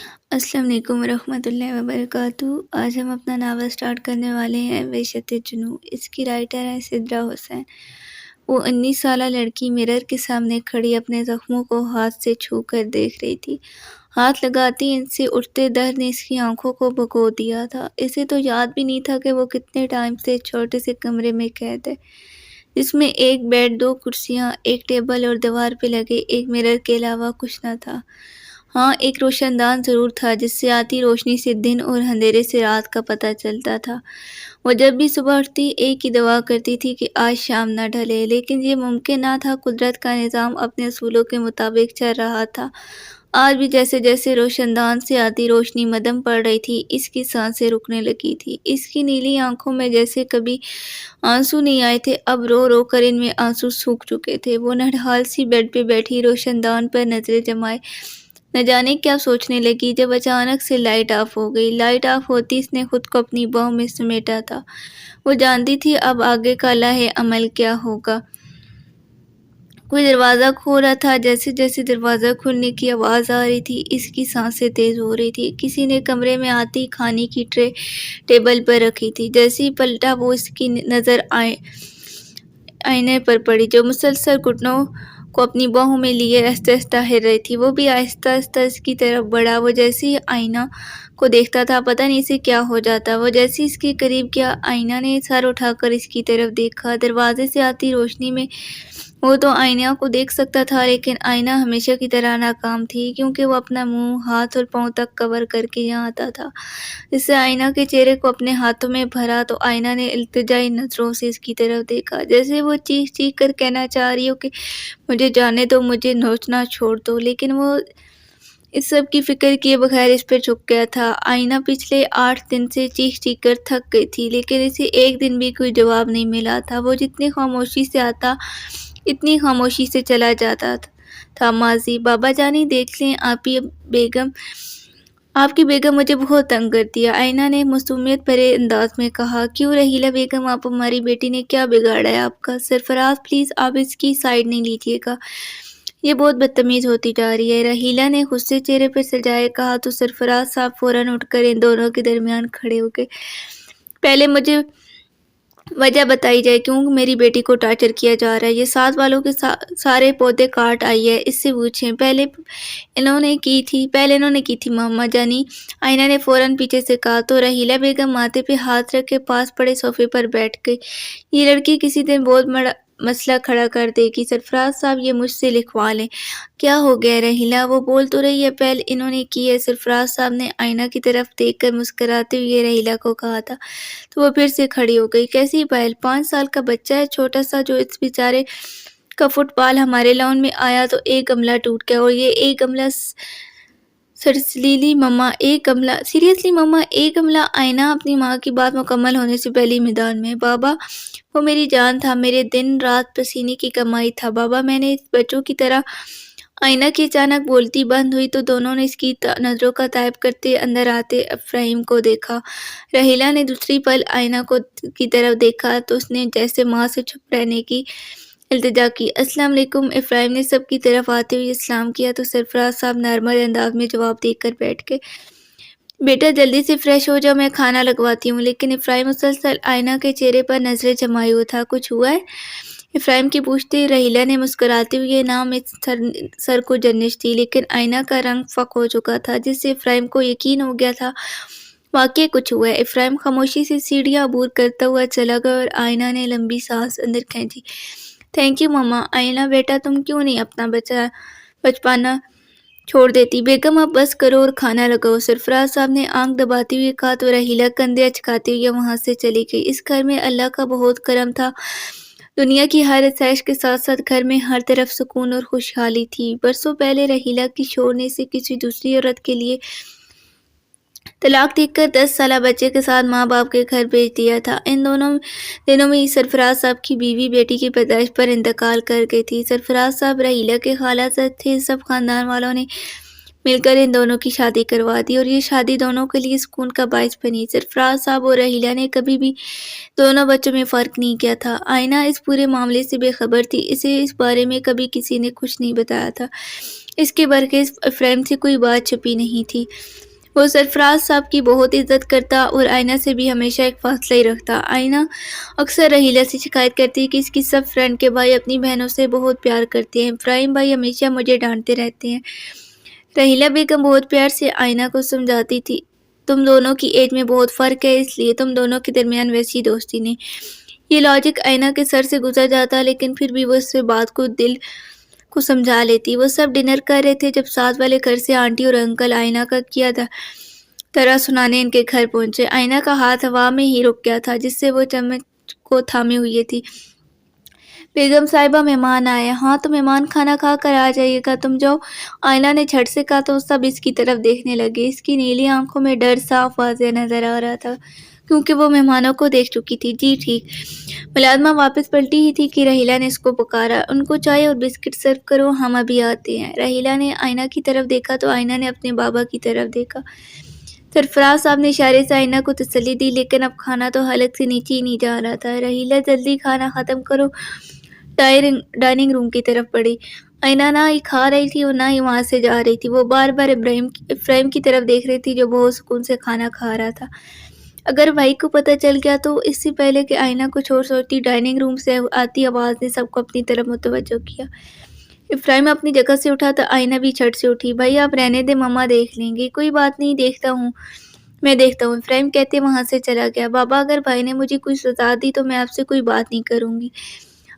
السلام علیکم ورحمۃ اللہ وبرکاتہ۔ آج ہم اپنا ناول سٹارٹ کرنے والے ہیں وحشت جنوں۔ اس کی رائٹر ہیں سدرا حسین۔ وہ 19 سالہ لڑکی مرر کے سامنے کھڑی اپنے زخموں کو ہاتھ سے چھو کر دیکھ رہی تھی۔ ہاتھ لگاتی ان سے اٹھتے درد نے اس کی آنکھوں کو بھگو دیا تھا۔ اسے تو یاد بھی نہیں تھا کہ وہ کتنے ٹائم سے چھوٹے سے کمرے میں قید ہے، جس میں ایک بیڈ، 2 کرسیاں، ایک ٹیبل اور دیوار پہ لگے ایک مرر کے علاوہ کچھ نہ تھا۔ ہاں، ایک روشن دان ضرور تھا جس سے آتی روشنی سے دن اور اندھیرے سے رات کا پتہ چلتا تھا۔ وہ جب بھی صبح اٹھتی ایک ہی دعا کرتی تھی کہ آج شام نہ ڈھلے، لیکن یہ ممکن نہ تھا۔ قدرت کا نظام اپنے اصولوں کے مطابق چل رہا تھا۔ آج بھی جیسے جیسے روشن دان سے آتی روشنی مدھم پڑ رہی تھی، اس کی سانسیں رکنے لگی تھی۔ اس کی نیلی آنکھوں میں جیسے کبھی آنسو نہیں آئے تھے، اب رو رو کر ان میں آنسو سوکھ چکے تھے۔ وہ نڈھال سی بیڈ پہ بیٹھی روشن دان پر نظریں جمائے نہ جانے کیا سوچنے لگی، جب اچانک سے لائٹ آف ہو گئی۔ لائٹ آف ہوتی اس نے خود کو اپنی باہوں میں سمیٹا تھا۔ وہ جانتی تھی اب آگے کا لاہ عمل کیا ہوگا۔ کوئی دروازہ کھول رہا تھا۔ جیسے جیسے دروازہ کھلنے کی آواز آ رہی تھی، اس کی سانسیں تیز ہو رہی تھی۔ کسی نے کمرے میں آتی کھانے کی ٹرے ٹیبل پر رکھی تھی۔ جیسے ہی پلٹا وہ اس کی نظر آئینے پر پڑی، جو مسلسل گھٹنوں کو اپنی باہوں میں لیے آہستہ آہستہ ہل رہی تھی۔ وہ بھی آہستہ آہستہ اس کی طرف بڑھا۔ وہ جیسے ہی آئینہ کو دیکھتا تھا، پتہ نہیں اسے کیا ہو جاتا۔ وہ جیسے ہی اس کے قریب گیا، آئینہ نے سر اٹھا کر اس کی طرف دیکھا۔ دروازے سے آتی روشنی میں وہ تو آئینہ کو دیکھ سکتا تھا، لیکن آئینہ ہمیشہ کی طرح ناکام تھی، کیونکہ وہ اپنا منہ، ہاتھ اور پاؤں تک کور کر کے یہاں آتا تھا۔ اس سے آئینہ کے چہرے کو اپنے ہاتھوں میں بھرا تو آئینہ نے التجائی نظروں سے اس کی طرف دیکھا، جیسے وہ چیخ چیخ کر کہنا چاہ رہی ہو کہ مجھے جانے دو، مجھے نوچنا چھوڑ دو، لیکن وہ اس سب کی فکر کیے بغیر اس پر جھک گیا تھا۔ آئینہ پچھلے 8 دن سے چیخ چیخ کر تھک گئی تھی، لیکن اسے ایک دن بھی کوئی جواب نہیں ملا تھا۔ وہ جتنی خاموشی سے آتا، اتنی خاموشی سے چلا جاتا تھا۔ ماضی، بابا جانی دیکھ لیں، آپ کی بیگم مجھے بہت تنگ کرتی ہے، آئینہ نے معصومیت بھرے انداز میں کہا۔ کیوں رحیلہ بیگم، آپ ہماری بیٹی نے کیا بگاڑا ہے آپ کا؟ سرفراز پلیز آپ اس کی سائیڈ نہیں لیجیے گا، یہ بہت بدتمیز ہوتی جا رہی ہے، رحیلہ نے غصے چہرے پر سجائے کہا تو سرفراز صاحب فوراً اٹھ کر ان دونوں کے درمیان کھڑے ہو گئے۔ پہلے مجھے وجہ بتائی جائے کیوں میری بیٹی کو ٹارچر کیا جا رہا ہے؟ یہ ساتھ والوں کے سارے پودے کاٹ آئی ہے، اس سے پوچھیں۔ پہلے انہوں نے کی تھی ماما جانی، آئینہ نے فوراً پیچھے سے کہا تو رحیلہ بیگم ماتھے پہ ہاتھ رکھ کے پاس پڑے صوفے پر بیٹھ گئی۔ یہ لڑکی کسی دن بہت بڑا مسئلہ کھڑا کر دے گی، سرفراز صاحب یہ مجھ سے لکھوا لیں۔ کیا ہو گیا رحیلہ؟ وہ بول تو رہی ہے پہل انہوں نے کی ہے، سرفراز صاحب نے آئینہ کی طرف دیکھ کر مسکراتے ہوئے رحیلہ کو کہا تھا تو وہ پھر سے کھڑی ہو گئی۔ کیسی پہل؟ 5 سال کا بچہ ہے چھوٹا سا، جو اس بیچارے کا فٹ بال ہمارے لاؤن میں آیا تو ایک گملہ ٹوٹ گیا، اور یہ ایک گملہ سیریسلی مما ایک گملہ؟ آئینہ اپنی ماں کی بات مکمل ہونے سے پہلے میدان میں۔ بابا وہ میری جان تھا، میرے دن رات پسینے کی کمائی تھا بابا، میں نے اس بچوں کی طرح۔ آئینہ کی اچانک بولتی بند ہوئی تو دونوں نے اس کی نظروں کا تعاقب کرتے اندر آتے افرایم کو دیکھا۔ رحیلہ نے دوسری پل آئینہ کی طرف دیکھا تو اس نے جیسے ماں سے چھپ رہنے کی التجا کی۔ السلام علیکم، افرایم نے سب کی طرف آتے ہوئے سلام کیا تو سرفراز صاحب نارمل انداز میں جواب دے کر بیٹھ گئے۔ بیٹا جلدی سے فریش ہو جاؤ، میں کھانا لگواتی ہوں، لیکن افرایم مسلسل آئینہ کے چہرے پر نظریں جمائے ہوئے تھا۔ کچھ ہوا ہے؟ افرایم کی پوچھتے رحیلہ نے مسکراتے ہوئے نام سر کو جنش دی، لیکن آئینہ کا رنگ فک ہو چکا تھا، جس سے افرایم کو یقین ہو گیا تھا واقعی کچھ ہوا ہے۔ افرایم خاموشی سے سیڑھیاں عبور کرتا ہوا چلا گیا اور آئینہ نے لمبی سانس اندر کھینچی۔ تھینک یو ماما۔ آئینہ بیٹا تم کیوں نہیں اپنا بچپنا چھوڑ دیتی؟ بیگم اب بس کرو اور کھانا لگاؤ، سرفراز صاحب نے آنکھ دباتے ہوئے کہا تو رحیلہ کندھے اچکاتے ہوئے وہاں سے چلی گئی۔ اس گھر میں اللہ کا بہت کرم تھا، دنیا کی ہر آسائش کے ساتھ ساتھ گھر میں ہر طرف سکون اور خوشحالی تھی۔ برسوں پہلے رحیلہ کی شوہر نے اسے کسی دوسری عورت کے لیے طلاق دے کر 10 سالہ بچے کے ساتھ ماں باپ کے گھر بھیج دیا تھا۔ ان دنوں میں ہی سرفراز صاحب کی بیوی بیٹی کی پیدائش پر انتقال کر گئی تھی۔ سرفراز صاحب رحیلہ کے خالہ زاد تھے، سب خاندان والوں نے مل کر ان دونوں کی شادی کروا دی اور یہ شادی دونوں کے لیے سکون کا باعث بنی۔ سرفراز صاحب اور رحیلہ نے کبھی بھی دونوں بچوں میں فرق نہیں کیا تھا۔ آئینہ اس پورے معاملے سے بے خبر تھی، اسے اس بارے میں کبھی کسی نے کچھ نہیں بتایا تھا۔ اس کے برعکس افرایم سے کوئی بات چھپی نہیں تھی۔ وہ سرفراز صاحب کی بہت عزت کرتا اور آئینہ سے بھی ہمیشہ ایک فاصلہ ہی رکھتا۔ آئینہ اکثر رحیلہ سے شکایت کرتی کہ اس کی سب فرینڈ کے بھائی اپنی بہنوں سے بہت پیار کرتے ہیں، افرایم بھائی ہمیشہ مجھے ڈانٹتے رہتے ہیں۔ رحیلہ بیگم بہت پیار سے آئینہ کو سمجھاتی تھی، تم دونوں کی ایج میں بہت فرق ہے، اس لیے تم دونوں کے درمیان ویسی دوستی نہیں۔ یہ لاجک آئینہ کے سر سے گزر جاتا، لیکن پھر بھی وہ اس سے بات کو دل کو سمجھا لیتی۔ وہ سب ڈنر کر رہے تھے جب ساتھ والے گھر سے آنٹی اور انکل آئینہ کا کیا طرح سنانے ان کے گھر پہنچے۔ آئینہ کا ہاتھ ہوا میں ہی رک گیا تھا جس سے وہ چمچ کو تھامے ہوئی تھی۔ بیگم صاحبہ مہمان آئے۔ ہاں تو مہمان کھانا کھا کر آ جائیے گا، تم جاؤ، آئینہ نے جھٹ سے کہا تو سب اس کی طرف دیکھنے لگے۔ اس کی نیلی آنکھوں میں ڈر صاف واضح نظر آ رہا تھا کیونکہ وہ مہمانوں کو دیکھ چکی تھی۔ جی ٹھیک۔ ملازمہ واپس پلٹی ہی تھی کہ رحیلہ نے اس کو پکارا، ان کو چائے اور بسکٹ سرو کرو، ہم ابھی آتے ہیں۔ رحیلہ نے آئینہ کی طرف دیکھا تو آئینہ نے اپنے بابا کی طرف دیکھا۔ سرفراز صاحب نے اشارے سے آئینہ کو تسلی دی، لیکن اب کھانا تو حلق سے نیچے ہی نہیں جا رہا تھا۔ رحیلہ جلدی کھانا ختم کرو ڈائننگ روم کی طرف بڑھی۔ آئینہ نہ ہی کھا رہی تھی اور نہ ہی وہاں سے جا رہی تھی، وہ بار بار افرایم کی طرف دیکھ رہی تھی جو بہت سکون سے کھانا کھا رہا تھا۔ اگر بھائی کو پتہ چل گیا تو اس سے پہلے کہ آئینہ کچھ اور سوچتی، ڈائننگ روم سے آتی آواز نے سب کو اپنی طرف متوجہ کیا۔ افرایم اپنی جگہ سے اٹھا تو آئینہ بھی جھٹ سے اٹھی۔ بھائی آپ رہنے دیں، مما دیکھ لیں گے۔ کوئی بات نہیں، میں دیکھتا ہوں، افرایم کہتے وہاں سے چلا گیا۔ بابا اگر بھائی نے مجھے کوئی سزا دی تو میں آپ سے کوئی بات نہیں کروں گی۔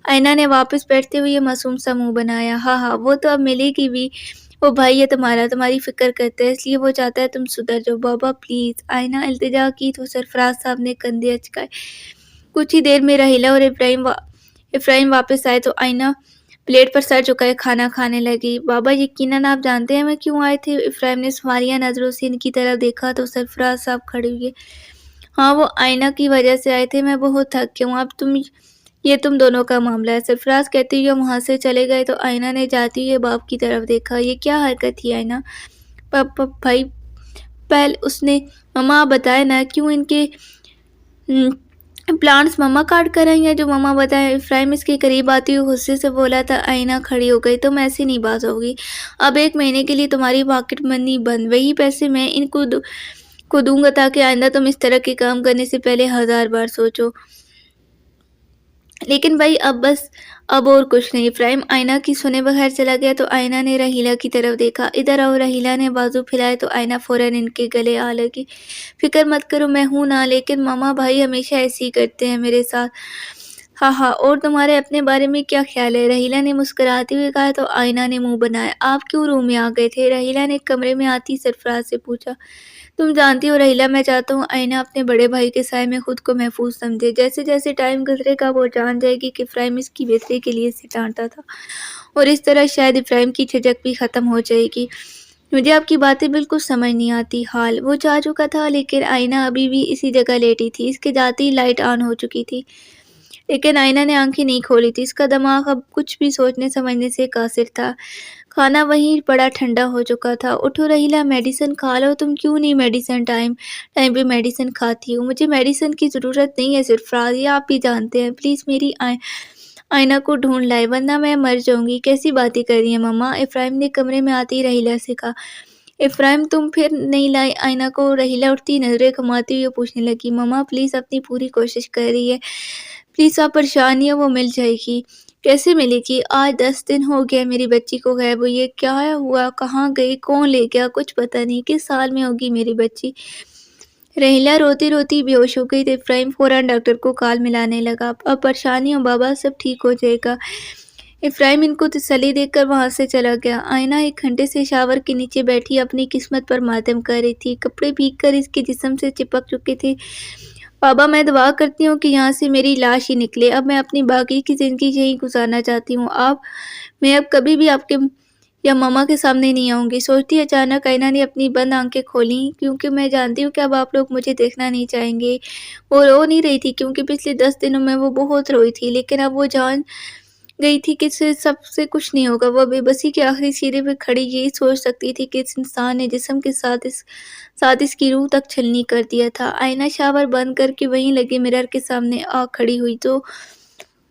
آئینہ نے واپس بیٹھتے ہوئے معصوم سا منہ بنایا۔ ہاں وہ تو اب ملے گی بھی، وہ بھائی ہے تمہارا، تمہاری فکر کرتا ہے، اس لیے وہ چاہتا ہے تم سدھر جاؤ۔ بابا پلیز، آئینہ التجا کی تو سرفراز صاحب نے کندھے اچکائے۔ کچھ ہی دیر میں رحیلہ اور افرایم واپس آئے تو آئینہ پلیٹ پر سر جھکائے کھانا کھانے لگی۔ بابا یقیناً آپ جانتے ہیں میں کیوں آئے تھے؟ افرایم نے سوالیہ نظروں سے ان کی طرف دیکھا تو سرفراز صاحب کھڑے ہوئے۔ ہاں وہ آئینہ کی وجہ سے آئے تھے، میں بہت تھک گیا ہوں، اب یہ تم دونوں کا معاملہ ہے، سرفراز کہتے ہوئے وہاں سے چلے گئے تو آئینہ نے جاتے ہوئے باپ کی طرف دیکھا۔ یہ کیا حرکت تھی آئینہ؟ بھائی پہل اس نے، مما آپ بتائیں نا کیوں ان کے پلانٹس مما کاٹ کر آئی ہیں، جو مما بتائیں۔ افرایم اس کے قریب آتی ہوئی غصے سے بولا تھا۔ آئینہ کھڑی ہو گئی۔ تم ایسے نہیں باز ہوگی، اب 1 مہینے کے لیے تمہاری پاکٹ منی بند، وہی پیسے میں ان کو دوں گا تاکہ آئندہ تم اس طرح کے کام کرنے سے پہلے 1000 بار سوچو۔ لیکن بھائی اب اور کچھ نہیں۔ افرایم آئینہ کی سنے بغیر چلا گیا تو آئینہ نے رحیلہ کی طرف دیکھا۔ ادھر آؤ، رحیلہ نے بازو پھیلائے تو آئینہ فوراً ان کے گلے آ لگی۔ فکر مت کرو، میں ہوں نا، لیکن ماما بھائی ہمیشہ ایسے ہی کرتے ہیں میرے ساتھ۔ ہاں اور تمہارے اپنے بارے میں کیا خیال ہے؟ رحیلہ نے مسکراتے ہوئے کہا تو آئینہ نے منہ بنایا۔ آپ کیوں روم میں آ گئے تھے؟ رحیلہ نے کمرے میں آتی سرفراز سے پوچھا۔ تم جانتی ہو رحیلہ، میں چاہتا ہوں آئینہ اپنے بڑے بھائی کے سائے میں خود کو محفوظ سمجھے۔ جیسے جیسے ٹائم گزرے گا وہ جان جائے گی کہ افرایم اس کی بہتری کے لیے اسے ڈانٹا تھا، اور اس طرح شاید افرایم کی جھجک بھی ختم ہو جائے گی۔ مجھے آپ کی باتیں بالکل سمجھ نہیں آتی۔ حال وہ جا چکا تھا لیکن آئینہ ابھی بھی اسی جگہ لیٹی تھی۔ اس کے جاتے ہی لائٹ آن ہو چکی تھی، لیکن آئینہ نے آنکھیں نہیں کھولی تھی۔ اس کا دماغ اب کچھ بھی سوچنے سمجھنے سے قاصر تھا۔ کھانا وہیں پڑا ٹھنڈا ہو چکا تھا۔ اٹھو رحیلہ، میڈیسن کھا لو۔ تم کیوں نہیں میڈیسن ٹائم پہ میڈیسن کھاتی ہو؟ مجھے میڈیسن کی ضرورت نہیں ہے سرفراز، یہ آپ بھی جانتے ہیں۔ پلیز میری آئینہ کو ڈھونڈ لائے ورنہ میں مر جاؤں گی۔ کیسی باتیں کر رہی ہیں مما؟ افرایم نے کمرے میں آتی رحیلہ سے کہا۔ افرایم تم پھر نہیں لائے آئینہ کو؟ رحیلہ اٹھتی نظریں گھماتے ہوئے پوچھنے لگی۔ مما پلیز اپنی پوری کوشش کر رہی ہے، پلیز آپ پریشان نہیں ہو، وہ مل جائے گی۔ کیسے ملے گی؟ آج 10 دن ہو گیا میری بچی کو غائب ہوئی، کیا ہوا، کہاں گئی، کون لے گیا، کچھ پتہ نہیں، کس سال میں ہوگی میری بچی؟ رحیلہ روتی روتی بے ہوش ہو گئی تو افرایم فوراً ڈاکٹر کو کال ملانے لگا۔ اب پریشانی ہو بابا، سب ٹھیک ہو جائے گا۔ افرایم ان کو تسلی دے کر وہاں سے چلا گیا۔ آئینہ 1 گھنٹے سے شاور کے نیچے بیٹھی اپنی قسمت پر ماتم کر رہی تھی۔ کپڑے بھیگ کر اس کے جسم سے چپک چکے تھے۔ بابا میں دعا کرتی ہوں کہ یہاں سے میری لاش ہی نکلے، اب میں اپنی باقی کی زندگی یہیں گزارنا چاہتی ہوں۔ میں اب کبھی بھی آپ کے یا ماما کے سامنے نہیں آؤں گی۔ سوچتی اچانک آئینہ نے اپنی بند آنکھیں کھولیں، کیونکہ میں جانتی ہوں کہ اب آپ لوگ مجھے دیکھنا نہیں چاہیں گے۔ وہ رو نہیں رہی تھی کیونکہ پچھلے 10 دنوں میں وہ بہت روئی تھی، لیکن اب وہ جان گئی تھی کہ سب سے کچھ نہیں ہوگا۔ وہ بے بسی کے آخری سرے پہ کھڑی یہی سوچ سکتی تھی کہ اس انسان نے جسم کے ساتھ اس کی روح تک چھلنی کر دیا تھا۔ آئینہ شاور بند کر کے وہیں لگے مرر کے سامنے آ کھڑی ہوئی تو